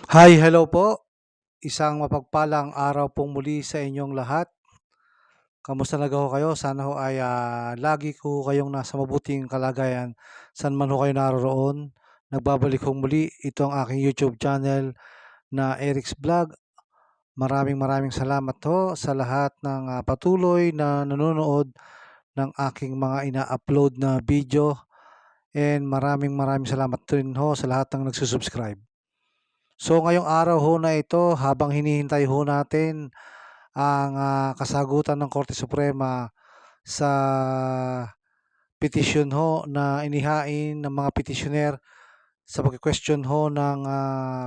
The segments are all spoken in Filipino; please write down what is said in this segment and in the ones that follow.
Hi, hello po. Isang mapagpalang araw pong muli sa inyong lahat. Kamusta na ho kayo? Sana ho ay lagi ko kayong nasa mabuting kalagayan saan man ho kayo naroroon. Nagbabalik ho muli ito ang aking YouTube channel na Eric's Vlog. Maraming salamat ho sa lahat ng patuloy na nanonood ng aking mga ina-upload na video and maraming salamat din ho sa lahat ng nagsusubscribe. So ngayong araw ho na ito habang hinihintay ho natin ang kasagutan ng Korte Suprema sa petisyon ho na inihain ng mga petitioner sa pagke-question ho ng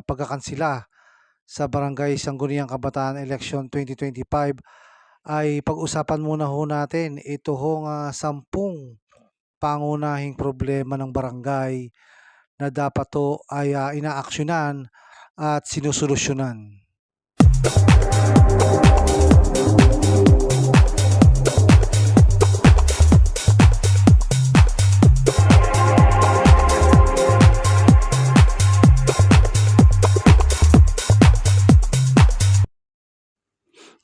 pagkakansela sa Barangay Sangguniang Kabataan Election 2025 ay pag-usapan muna ho natin ito hong 10 pangunahing problema ng barangay na dapat ho ay inaaksyonan at sinusolusyunan.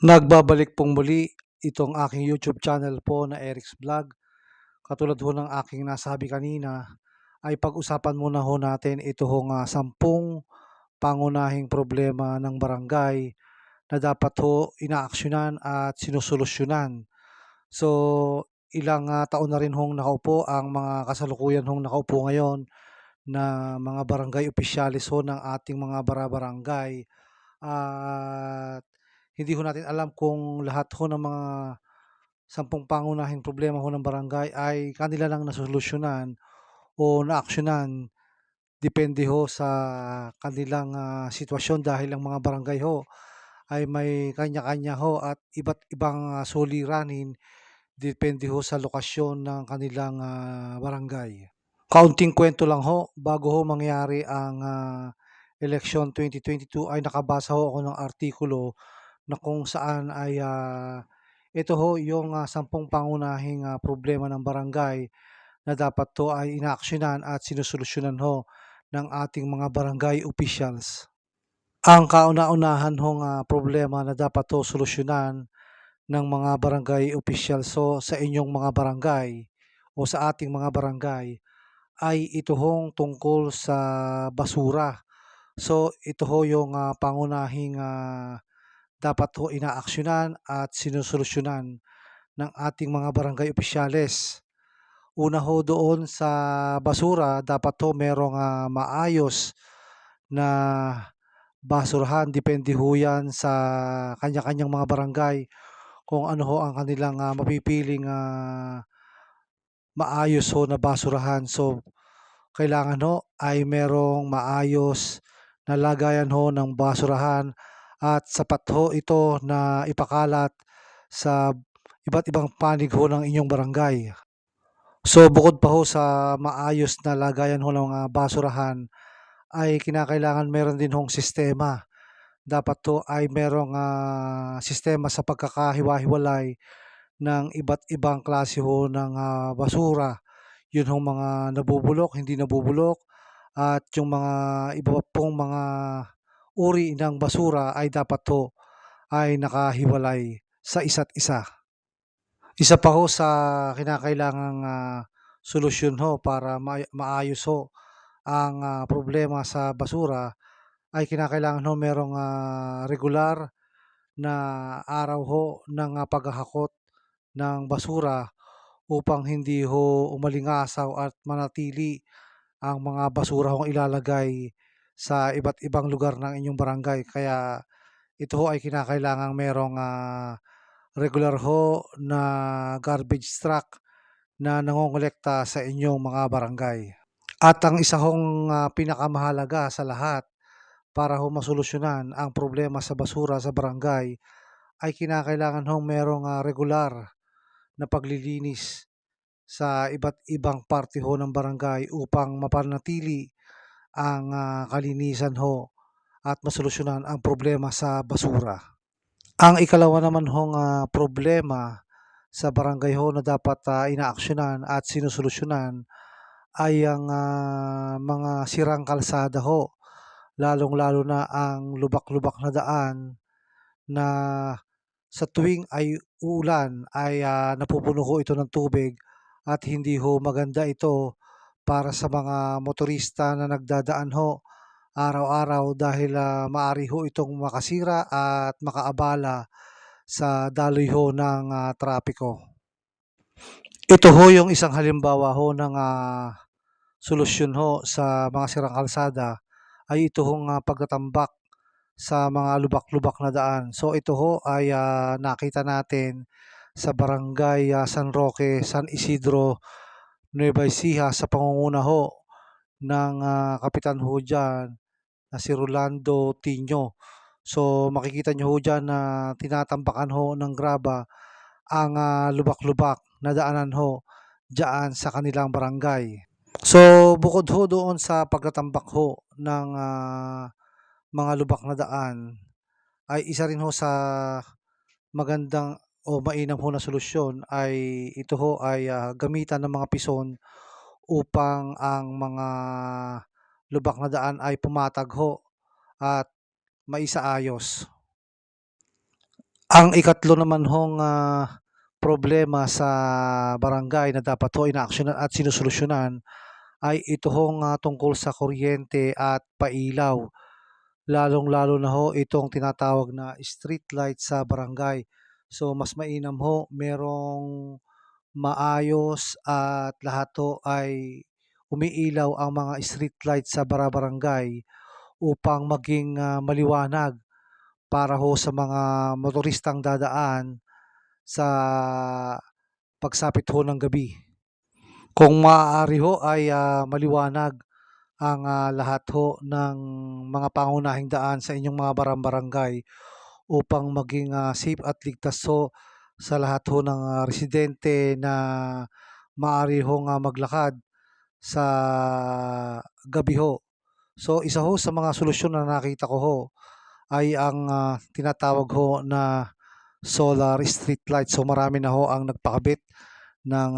Nagbabalik pong muli itong aking YouTube channel po na Eric's Vlog. Katulad ho ng aking nasabi kanina, ay pag-usapan muna ho natin ito hong 10 pangunahing problema ng barangay na dapat ho inaaksyonan at sinusolusyunan. So, ilang taon na rin hong nakaupo ang mga kasalukuyan hong nakaupo ngayon na mga barangay opisyalis ho ng ating mga bara-barangay. At hindi ho natin alam kung lahat ho ng mga 10 pangunahing problema ho ng barangay ay kanila lang nasolusyunan o naaksiyunan. Depende ho sa kanilang sitwasyon dahil ang mga barangay ho ay may kanya-kanya ho at iba't ibang suliranin depende ho sa lokasyon ng kanilang barangay. Kaunting kwento lang ho, bago ho mangyari ang election 2022 ay nakabasa ho ako ng artikulo na kung saan ay ito ho yung 10 pangunahing problema ng barangay na dapat 'to ay inaaksiyunan at sinusolusyunan ho ng ating mga barangay officials. Ang kauna-unahan hong problema na dapat 'to solusyonan ng mga barangay officials ho sa inyong mga barangay o sa ating mga barangay ay ito hong tungkol sa basura. So, ito ho yung pangunahing dapat ho inaaksiyunan at sinusolusyunan ng ating mga barangay opisyales. Una ho doon sa basura, dapat ho merong maayos na basurahan. Depende ho yan sa kanya-kanyang mga barangay kung ano ho ang kanilang mapipiling maayos ho na basurahan. So, kailangan ho ay merong maayos na lagayan ho ng basurahan at sapat ho ito na ipakalat sa iba't ibang panig ho ng inyong barangay. So bukod pa ho sa maayos na lagayan ho ng mga basurahan, ay kinakailangan meron din hong sistema. Dapat ho ay merong sistema sa pagkakahiwa-hiwalay ng iba't ibang klase ho ng basura. Yun hong mga nabubulok, hindi nabubulok at yung mga iba pong mga uri ng basura ay dapat ho ay nakahiwalay sa isa't isa. Isa pa ho sa kinakailangang solusyon ho para maayos ho ang problema sa basura ay kinakailangan ho merong regular na araw ho ng paghahakot ng basura upang hindi ho umalingasaw at manatili ang mga basura hong ilalagay sa iba't ibang lugar ng inyong barangay. Kaya ito ho ay kinakailangang merong regular ho na garbage truck na nangongolekta sa inyong mga barangay. At ang isa hong pinakamahalaga sa lahat para ho masolusyonan ang problema sa basura sa barangay ay kinakailangan hong merong regular na paglilinis sa iba't ibang parte ho ng barangay upang mapanatili ang kalinisan ho at masolusyonan ang problema sa basura. Ang ikalawa naman hong problema sa barangay ho na dapat inaaksyonan at sinusolusyunan ay ang mga sirang kalsada ho. lalong-lalo na ang lubak-lubak na daan na sa tuwing ay uulan ay, napupuno ho ito ng tubig at hindi ho maganda ito para sa mga motorista na nagdadaan ho araw-araw dahil, maaari ho itong makasira at makaabala sa daloy ho ng, trapiko. Ito ho yung isang halimbawa ho ng, solusyon ho sa mga sirang kalsada ay ito hong, pagtatambak sa mga lubak-lubak na daan. So ito ho ay, nakita natin sa Barangay, San Roque, San Isidro, Nueva Ecija sa pangunguna ho ng, kapitan ho diyan na si Rolando Tino. So makikita niyo ho diyan na tinatambakan ho ng graba ang, lubak-lubak na daanan ho diyaan sa kanilang barangay. So bukod ho doon sa pagtatambak ho ng, mga lubak na daan, ay isa rin ho sa magandang o mainam ho na solusyon ay ito ho ay, gamitan ng mga pison upang ang mga lubak na daan ay pumatag ho at maisaayos. Ang ikatlo naman hong, problema sa barangay na dapat ho inaaksiyunan at sinusolusyunan ay ito hong, tungkol sa kuryente at pailaw. Lalong-lalo na ho itong tinatawag na street light sa barangay. So mas mainam ho merong maayos at lahat ho ay umiilaw ang mga street light sa barangay upang maging, maliwanag para ho sa mga motoristang dadaan sa pagsapit ho ng gabi. Kung maaari ho ay, maliwanag ang, lahat ho ng mga pangunahing daan sa inyong mga barangay upang maging, safe at ligtas ho sa lahat ho ng, residente na maaari hong, maglakad sa gabi ho. So isa ho sa mga solusyon na nakita ko ho ay ang, tinatawag ho na solar street light. So marami na ho ang nagpakabit ng,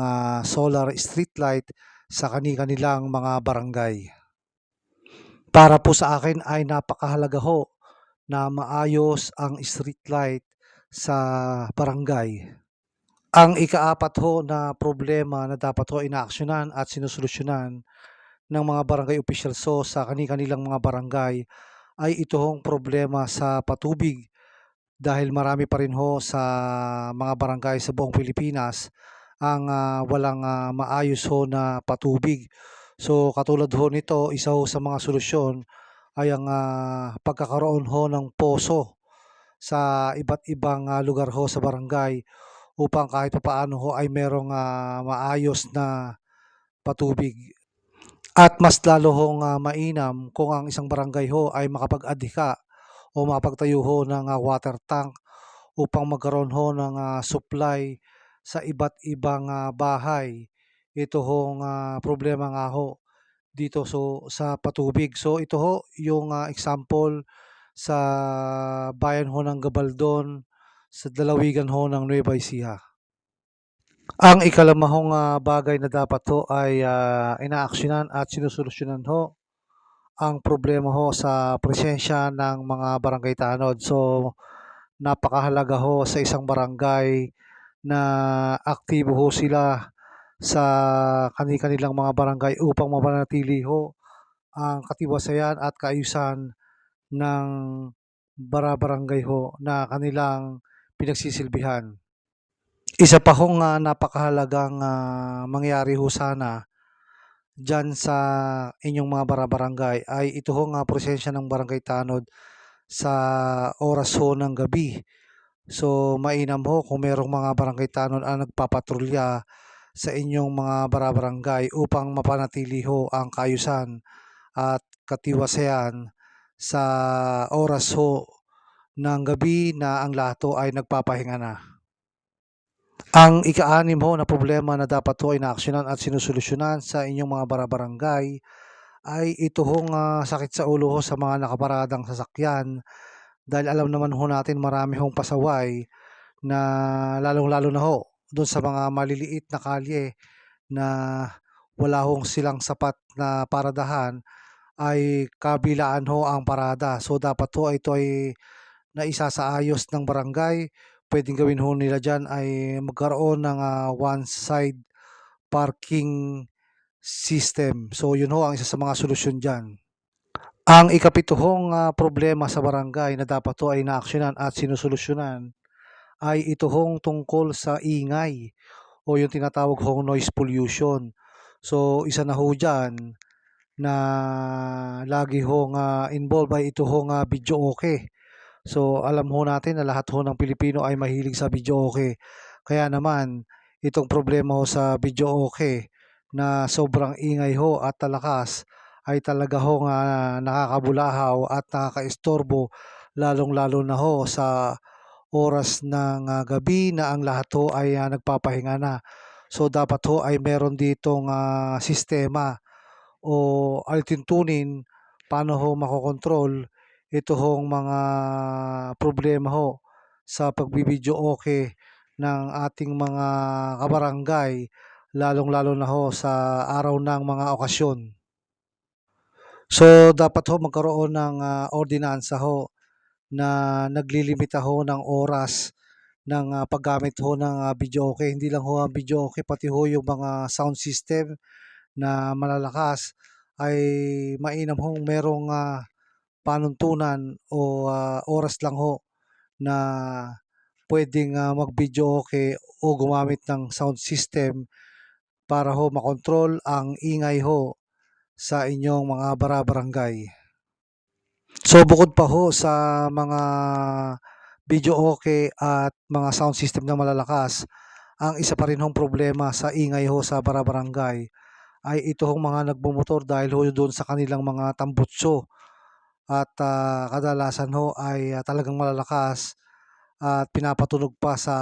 solar street light sa kani-kanilang mga barangay. Para po sa akin ay napakahalaga ho na maayos ang street light sa barangay. Ang ikaapat ho na problema na dapat ho inaaksiyunan at sinusolusyunan ng mga barangay officials ho sa kani-kanilang mga barangay ay ito hong problema sa patubig. Dahil marami pa rin ho sa mga barangay sa buong Pilipinas ang, walang, maayos ho na patubig. So katulad ho nito, isa ho sa mga solusyon ay ang, pagkakaroon ho ng poso sa iba't ibang, lugar ho sa barangay upang kahit papaano ho ay merong, maayos na patubig. At mas lalo hong, mainam kung ang isang barangay ho ay makapag-adhika o makapagtayo ho ng, water tank upang magkaroon ho ng, supply sa iba't ibang, bahay. Ito hong, problema nga ho dito sa patubig. So ito ho yung, example sa bayan ho ng Gabaldon, sa lalawigan ho ng Nueva Ecija. Ang ikalimahong, bagay na dapat ho ay, inaaksiyunan at sinusolusyunan ho ang problema ho sa presensya ng mga barangay tanod. So napakahalaga ho sa isang barangay na aktibo ho sila sa kani-kanilang mga barangay upang mapanatili ho ang katiwasayan at kaayusan ng barangay ho na kanilang pinagsisilbihan. Isa pa hong, napakahalagang, mangyari ho sana diyan sa inyong mga barangay ay ito hong, presensya ng barangay tanod sa oras ho ng gabi. So mainam ho kung merong mga barangay tanod ang nagpapatrolya sa inyong mga barangay upang mapanatili ho ang kaayusan at katiwasayan sa oras ho ng gabi na ang lahat ho ay nagpapahinga na. Ang ika-anim ho na problema na dapat ho ay naaksiyunan at sinusolusyunan sa inyong mga barangay ay ito hong, sakit sa ulo ho sa mga nakaparadang sasakyan dahil alam naman ho natin marami hong pasaway na lalong-lalo na ho do'n sa mga maliliit na kalye na wala hong silang sapat na paradahan ay kabilaan ho ang parada. So dapat ho ito ay naisasaayos ng barangay. Puwedeng gawin ho nila diyan ay magkaroon ng, one side parking system. So yun ho ang isa sa mga solusyon diyan. Ang ikapito hong, problema sa barangay na dapat ho ay naaksiyunan at sinusolusyunan ay ito hong tungkol sa ingay o yung tinatawag hong noise pollution. So isa na ho diyan na lagi hong, involved ay ito hong, videoke. So alam ho natin na lahat ho ng Pilipino ay mahilig sa videoke. Kaya naman itong problema ho sa videoke na sobrang ingay ho at talakas ay talaga hong, nakakabulahaw at nakakaistorbo lalong-lalo na ho sa oras ng, gabi na ang lahat ho ay, nagpapahinga na. So dapat ho ay meron ditong, sistema o alituntunin paano ho makokontrol ito hong mga problema ho sa pagbibidyoke ng ating mga kabarangay, lalong-lalo na ho sa araw ng mga okasyon. So dapat ho magkaroon ng, ordinansa ho na naglilimita ho ng oras ng, paggamit ho ng, videoke. Hindi lang ho ang videoke pati ho yung mga sound system na malalakas ay mainam hong merong, panuntunan o, oras lang ho na puwedeng, mag-videoke o gumamit ng sound system para ho makontrol ang ingay ho sa inyong mga bara-barangay. So bukod pa ho sa mga videoke at mga sound system na malalakas, ang isa pa rin hong problema sa ingay ho sa bara-barangay ay ito hong mga nagmomotor dahil ho doon sa kanilang mga tambutso at, kadalasan ho ay, talagang malalakas at pinapatunog pa sa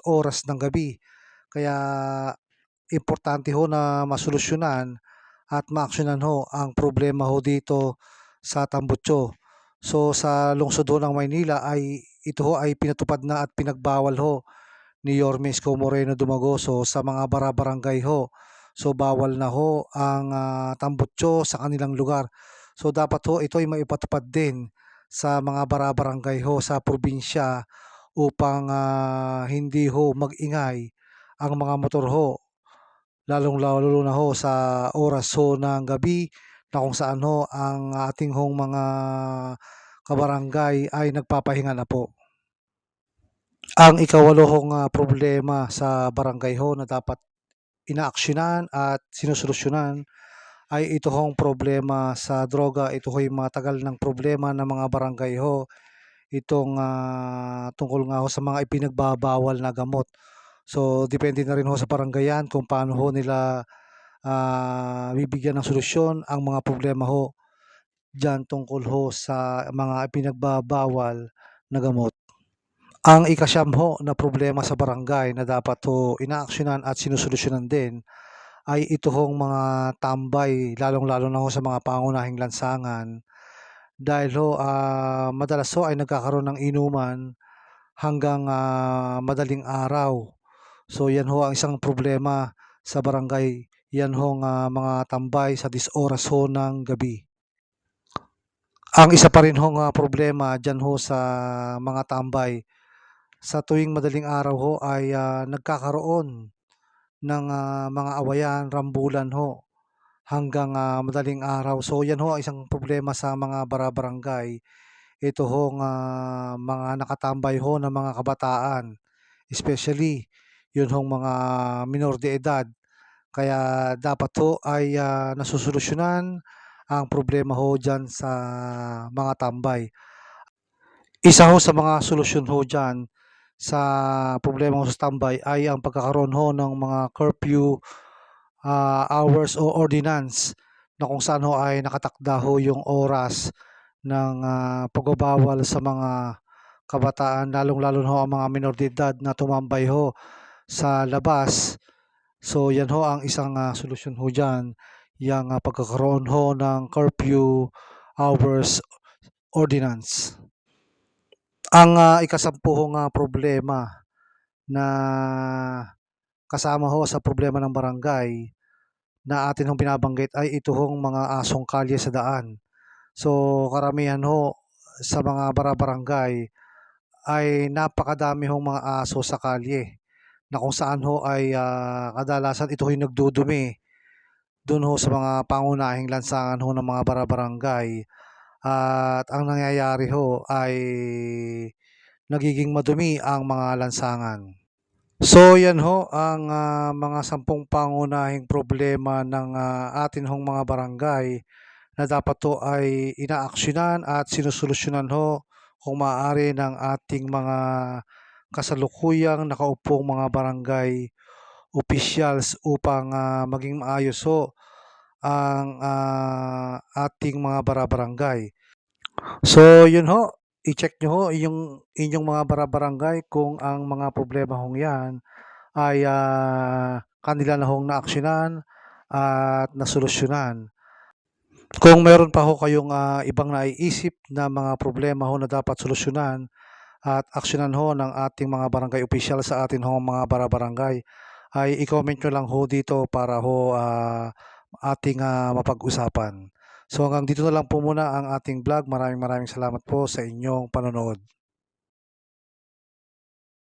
oras ng gabi. Kaya importante ho na masolusyunan at maaksiyunan ho ang problema ho dito sa tambutso. So sa lungsod ho ng Maynila ay ito ho ay pinatupad na at pinagbawal ho ni Yorme Isko Moreno Dumagoso sa mga bara-barangay ho. So bawal na ho ang, tambutso sa kanilang lugar. So dapat ho ito ay maipatupad din sa mga bara-barangay ho sa probinsya upang, hindi ho mag-ingay ang mga motor ho, lalong-lalo na ho sa oras ho ng gabi na kung saan ho ang ating hong mga kabarangay ay nagpapahinga na po. Ang ika-8 problema sa barangay ho na dapat inaaksiyunan at sinusolusyunan ay ito hong problema sa droga. Ito ho'y matagal ng problema ng mga barangay ho. Itong, tungkol nga ho sa mga ipinagbabawal na gamot. So depende na rin ho sa barangay 'yan kung paano ho nila, bibigyan ng solusyon ang mga problema ho diyan tungkol ho sa mga ipinagbabawal na gamot. Ang ika-9 ho na problema sa barangay na dapat ho inaaksiyunan at sinusolusyunan din ay ito hong mga tambay lalong-lalo na ho sa mga pangunahing lansangan. Dahil ho, madalas ho ay nagkakaroon ng inuman hanggang, madaling araw. So 'yan ho ang isang problema sa barangay, 'yan hong, mga tambay sa oras ho ng gabi. Ang isa pa rin hong, problema diyan ho sa mga tambay, sa tuwing madaling araw ho ay, nagkakaroon ng, mga awayan, rambulan ho hanggang, madaling araw. So 'yan ho ang isang problema sa mga bara-barangay. Ito hong, mga nakatambay ho na mga kabataan, especially yun hong mga minor de edad. Kaya dapat ho ay, nasosolusyunan ang problema ho diyan sa mga tambay. Isa ho sa mga solusyon ho diyan sa problema ho sa tambay ay ang pagkakaroon ho ng mga curfew, hours o ordinance na kung saan ho ay nakatakda ho yung oras ng, pagbabawal sa mga kabataan lalong-lalo na ho ang mga menor de edad na tumambay ho sa labas. So 'yan ho ang isang, solusyon ho diyan, yang, pagkakaroon ho ng curfew hours ordinance. Ang, ika-10 hong, problema na kasama ho sa problema ng barangay na atin hong binabanggit ay ito hong mga asong kalye sa daan. So, karamihan ho sa mga bara-barangay ay napakadami hong mga aso sa kalye na kung saan ho ay, kadalasan ito ho'y nagdudumi dun ho sa mga pangunahing lansangan ho ng mga bara-barangay at ang nangyayari ho ay nagiging madumi ang mga lansangan. So yan ho ang, mga 10 pangunahing problema ng, atin hong mga barangay na dapat ho ay inaaksiyunan at sinusolusyunan ho kung maaari ng ating mga kasalukuyang nakaupong mga barangay officials upang, maging maayos ho ang, ating mga bara-barangay. So yun ho, i-check niyo ho yung inyong mga bara-barangay kung ang mga problema hong 'yan ay, kanila na hong naaksiyunan at nasolusyunan. Kung meron pa ho kayong, ibang naiisip na mga problema ho na dapat solusyonan at aksiyunan ho ng ating mga barangay opisyal sa atin hong mga bara-barangay, ay i-comment niyo lang ho dito para ho, ating, mapag-usapan. So hanggang dito na lang po muna ang ating vlog. Maraming maraming salamat po sa inyong panonood.